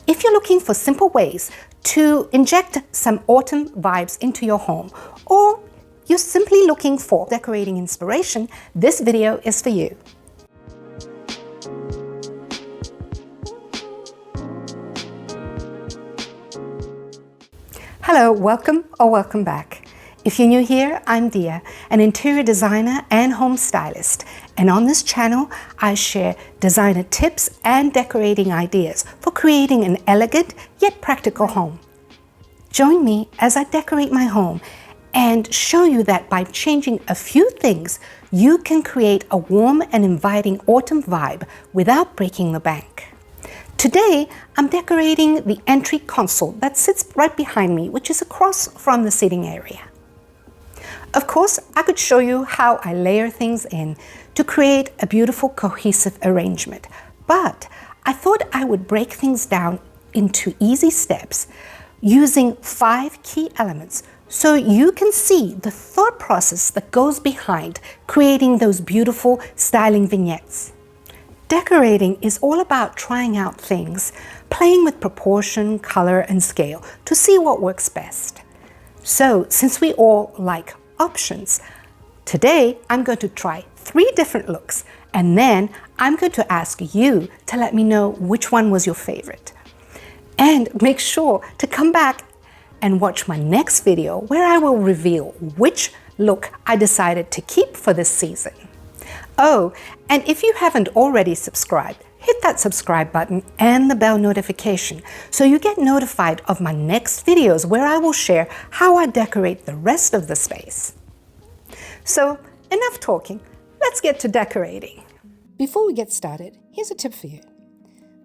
If you're looking for simple ways to inject some autumn vibes into your home, or you're simply looking for decorating inspiration, this video is for you. Hello, welcome or welcome back. If you're new here, I'm Dia, an interior designer and home stylist. And on this channel, I share designer tips and decorating ideas for creating an elegant yet practical home. Join me as I decorate my home and show you that by changing a few things, you can create a warm and inviting autumn vibe without breaking the bank. Today, I'm decorating the entry console that sits right behind me, which is across from the seating area. Of course, I could show you how I layer things in to create a beautiful, cohesive arrangement, but I thought I would break things down into easy steps using 5 key elements so you can see the thought process that goes behind creating those beautiful styling vignettes. Decorating is all about trying out things, playing with proportion, color, and scale to see what works best. So, since we all like options, today I'm going to try 3 different looks, and then I'm going to ask you to let me know which one was your favorite. And make sure to come back and watch my next video where I will reveal which look I decided to keep for this season. Oh, and if you haven't already subscribed, hit that subscribe button and the bell notification so you get notified of my next videos where I will share how I decorate the rest of the space. So, enough talking, let's get to decorating. Before we get started, here's a tip for you.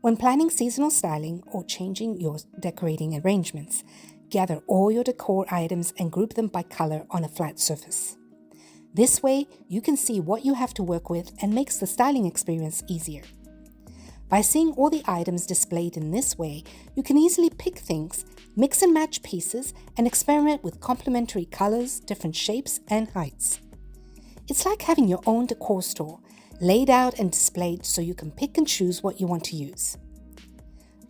When planning seasonal styling or changing your decorating arrangements, gather all your decor items and group them by color on a flat surface. This way, you can see what you have to work with and makes the styling experience easier. By seeing all the items displayed in this way, you can easily pick things, mix and match pieces, and experiment with complementary colors, different shapes, and heights. It's like having your own decor store, laid out and displayed so you can pick and choose what you want to use.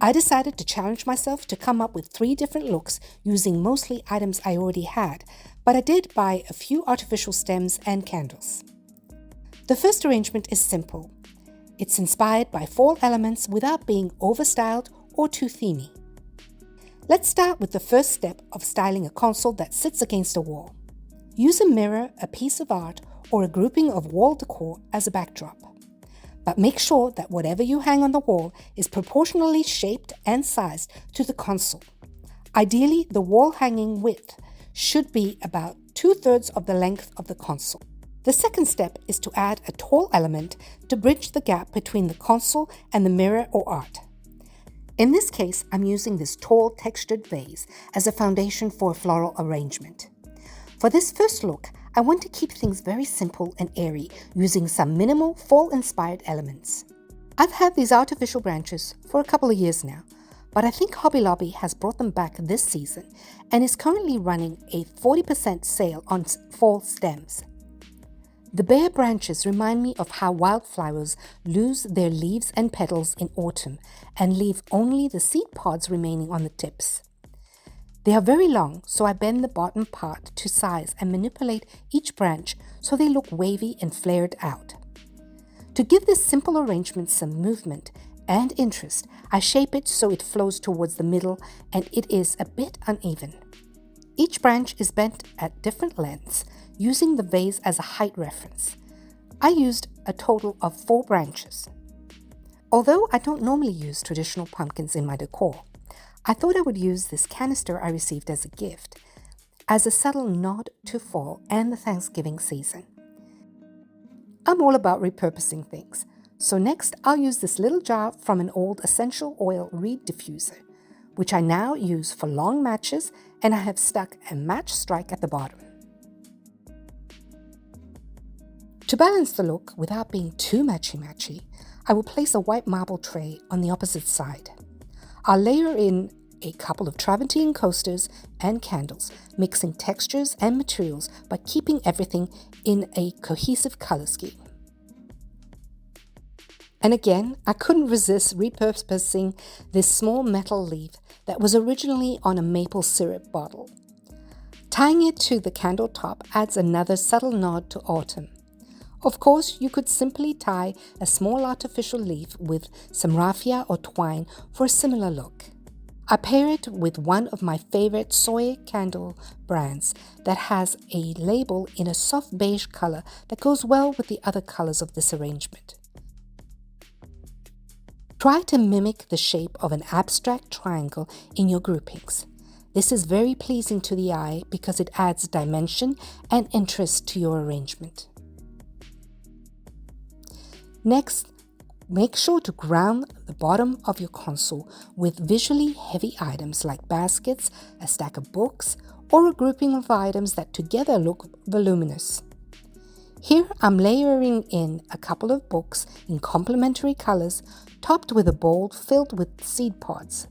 I decided to challenge myself to come up with 3 different looks using mostly items I already had, but I did buy a few artificial stems and candles. The first arrangement is simple. It's inspired by fall elements without being overstyled or too themey. Let's start with the first step of styling a console that sits against a wall. Use a mirror, a piece of art, or a grouping of wall decor as a backdrop. But make sure that whatever you hang on the wall is proportionally shaped and sized to the console. Ideally, the wall hanging width should be about 2/3 of the length of the console. The second step is to add a tall element to bridge the gap between the console and the mirror or art. In this case, I'm using this tall textured vase as a foundation for a floral arrangement. For this first look, I want to keep things very simple and airy, using some minimal fall-inspired elements. I've had these artificial branches for a couple of years now, but I think Hobby Lobby has brought them back this season and is currently running a 40% sale on fall stems. The bare branches remind me of how wildflowers lose their leaves and petals in autumn and leave only the seed pods remaining on the tips. They are very long, so I bend the bottom part to size and manipulate each branch so they look wavy and flared out. To give this simple arrangement some movement and interest, I shape it so it flows towards the middle and it is a bit uneven. Each branch is bent at different lengths, using the vase as a height reference. I used a total of 4 branches. Although I don't normally use traditional pumpkins in my decor, I thought I would use this canister I received as a gift, as a subtle nod to fall and the Thanksgiving season. I'm all about repurposing things, so next I'll use this little jar from an old essential oil reed diffuser, which I now use for long matches, and I have stuck a match strike at the bottom. To balance the look without being too matchy-matchy, I will place a white marble tray on the opposite side. I'll layer in a couple of travertine coasters and candles, mixing textures and materials but keeping everything in a cohesive color scheme. And again, I couldn't resist repurposing this small metal leaf that was originally on a maple syrup bottle. Tying it to the candle top adds another subtle nod to autumn. Of course, you could simply tie a small artificial leaf with some raffia or twine for a similar look. I pair it with one of my favorite soy candle brands that has a label in a soft beige color that goes well with the other colors of this arrangement. Try to mimic the shape of an abstract triangle in your groupings. This is very pleasing to the eye because it adds dimension and interest to your arrangement. Next, make sure to ground the bottom of your console with visually heavy items like baskets, a stack of books, or a grouping of items that together look voluminous. Here I'm layering in a couple of books in complementary colors, topped with a bowl filled with seed pods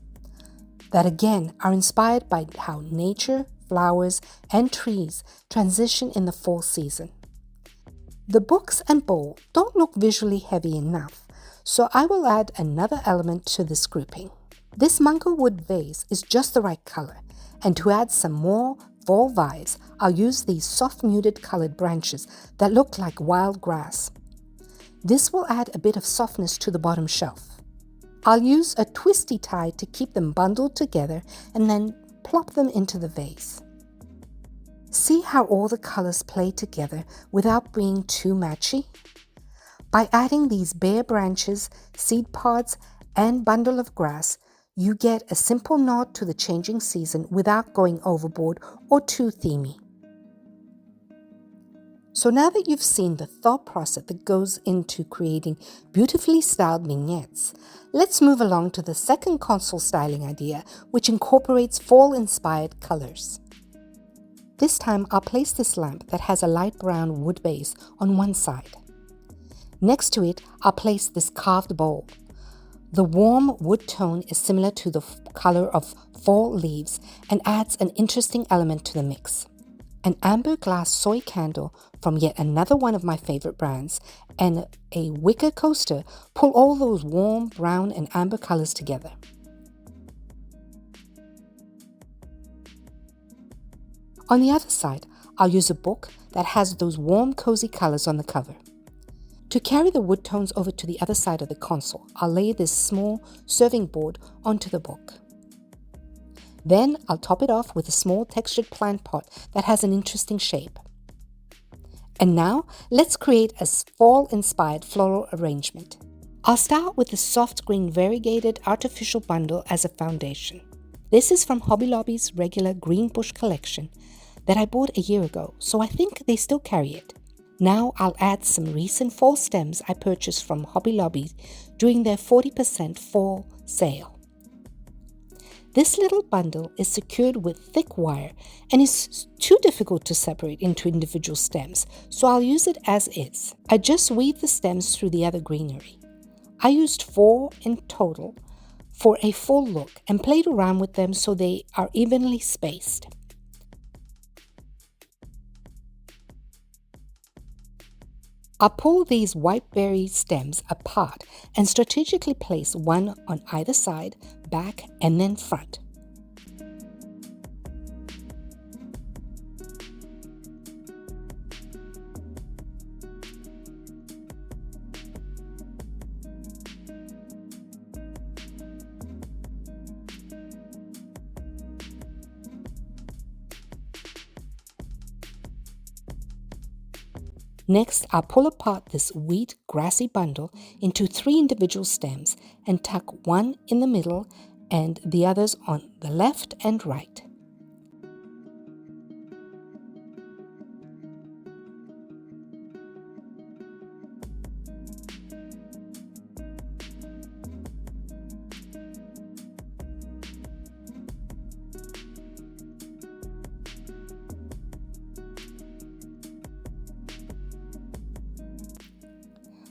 that again are inspired by how nature, flowers, and trees transition in the fall season. The books and bowl don't look visually heavy enough, so I will add another element to this grouping. This mango wood vase is just the right color, and to add some more fall vibes, I'll use these soft muted colored branches that look like wild grass. This will add a bit of softness to the bottom shelf. I'll use a twisty tie to keep them bundled together and then plop them into the vase. See how all the colors play together without being too matchy? By adding these bare branches, seed pods, and bundle of grass, you get a simple nod to the changing season without going overboard or too themey. So now that you've seen the thought process that goes into creating beautifully styled vignettes, let's move along to the second console styling idea, which incorporates fall-inspired colors. This time I'll place this lamp that has a light brown wood base on one side. Next to it, I'll place this carved bowl. The warm wood tone is similar to the color of fall leaves and adds an interesting element to the mix. An amber glass soy candle from yet another one of my favorite brands and a wicker coaster pull all those warm brown and amber colors together. On the other side, I'll use a book that has those warm cozy colors on the cover. To carry the wood tones over to the other side of the console, I'll lay this small serving board onto the book. Then I'll top it off with a small textured plant pot that has an interesting shape. And now let's create a fall-inspired floral arrangement. I'll start with the soft green variegated artificial bundle as a foundation. This is from Hobby Lobby's regular green bush collection that I bought a year ago, so I think they still carry it. Now I'll add some recent fall stems I purchased from Hobby Lobby during their 40% fall sale. This little bundle is secured with thick wire and is too difficult to separate into individual stems, so I'll use it as is. I just weave the stems through the other greenery. I used 4 in total for a full look and played around with them so they are evenly spaced. I'll pull these white berry stems apart and strategically place one on either side, back, and then front. Next, I'll pull apart this wheat grassy bundle into 3 individual stems and tuck one in the middle and the others on the left and right.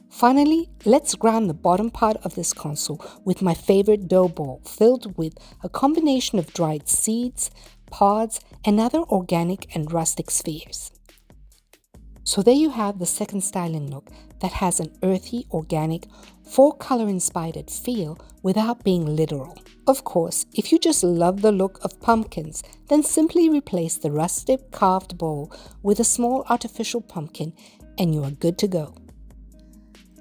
Finally, let's ground the bottom part of this console with my favorite dough ball filled with a combination of dried seeds, pods, and other organic and rustic spheres. So there you have the second styling look that has an earthy, organic, four-color inspired feel without being literal. Of course, if you just love the look of pumpkins, then simply replace the rustic carved bowl with a small artificial pumpkin and you are good to go.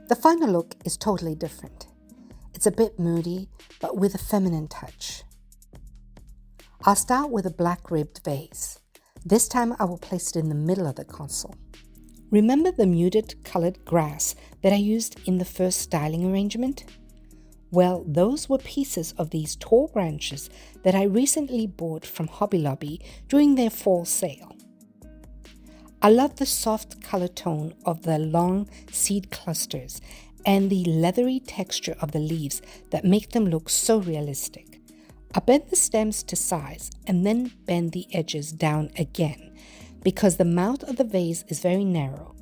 The final look is totally different. It's a bit moody, but with a feminine touch. I'll start with a black ribbed vase. This time I will place it in the middle of the console. Remember the muted colored grass that I used in the first styling arrangement? Well, those were pieces of these tall branches that I recently bought from Hobby Lobby during their fall sale. I love the soft color tone of the long seed clusters and the leathery texture of the leaves that make them look so realistic. I bend the stems to size and then bend the edges down again because the mouth of the vase is very narrow,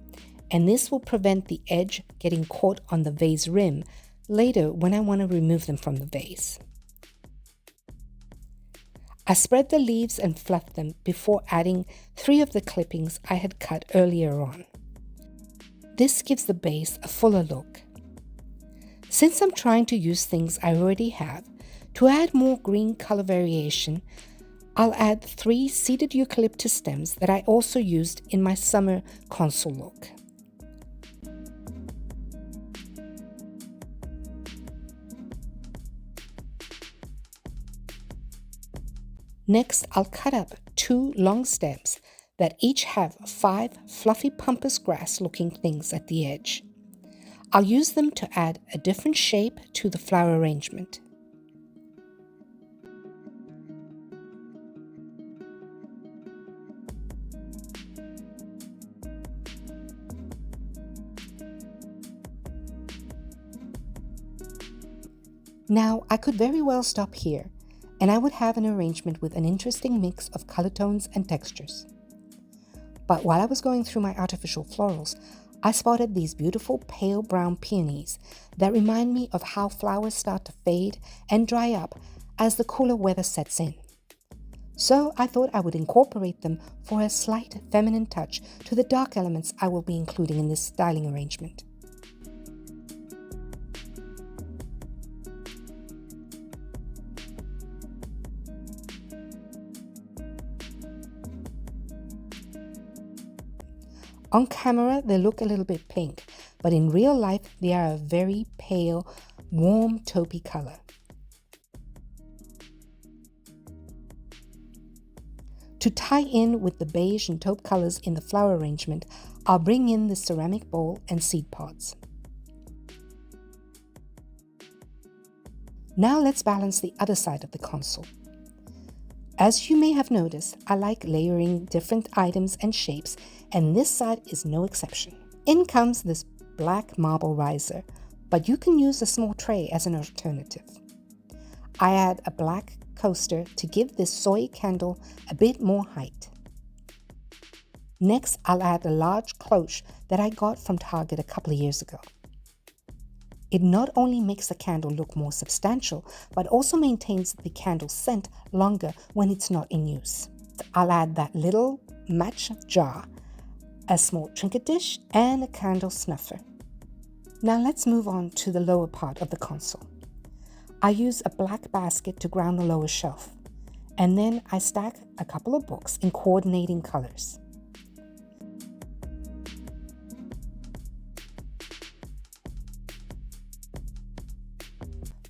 and this will prevent the edge getting caught on the vase rim later when I want to remove them from the vase. I spread the leaves and fluff them before adding 3 of the clippings I had cut earlier on. This gives the base a fuller look. Since I'm trying to use things I already have, to add more green color variation, I'll add 3 seeded eucalyptus stems that I also used in my summer console look. Next, I'll cut up 2 long stems that each have 5 fluffy pampas grass looking things at the edge. I'll use them to add a different shape to the flower arrangement. Now, I could very well stop here, and I would have an arrangement with an interesting mix of color tones and textures. But while I was going through my artificial florals, I spotted these beautiful pale brown peonies that remind me of how flowers start to fade and dry up as the cooler weather sets in. So I thought I would incorporate them for a slight feminine touch to the dark elements I will be including in this styling arrangement. On camera, they look a little bit pink, but in real life, they are a very pale, warm taupey color. To tie in with the beige and taupe colors in the flower arrangement, I'll bring in the ceramic bowl and seed pods. Now let's balance the other side of the console. As you may have noticed, I like layering different items and shapes, and this side is no exception. In comes this black marble riser, but you can use a small tray as an alternative. I add a black coaster to give this soy candle a bit more height. Next, I'll add a large cloche that I got from Target a couple of years ago. It not only makes the candle look more substantial, but also maintains the candle's scent longer when it's not in use. I'll add that little match jar, a small trinket dish, and a candle snuffer. Now let's move on to the lower part of the console. I use a black basket to ground the lower shelf, and then I stack a couple of books in coordinating colors.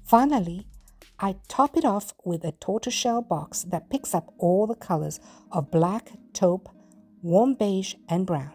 Finally, I top it off with a tortoiseshell box that picks up all the colors of black, taupe, warm beige, and brown.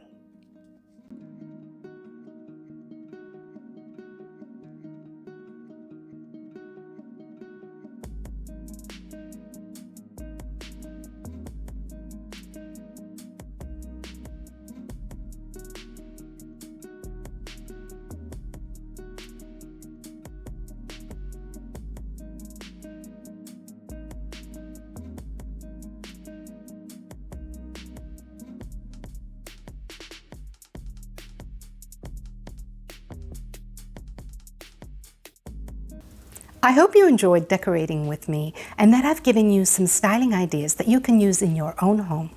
I hope you enjoyed decorating with me and that I've given you some styling ideas that you can use in your own home.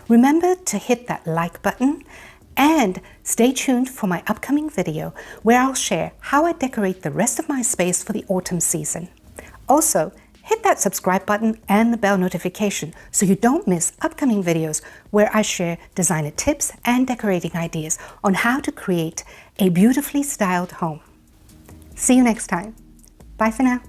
Remember to hit that like button And stay tuned for my upcoming video where I'll share how I decorate the rest of my space for the autumn season. Also, hit that subscribe button and the bell notification so you don't miss upcoming videos where I share designer tips and decorating ideas on how to create a beautifully styled home. See you next time. Bye for now.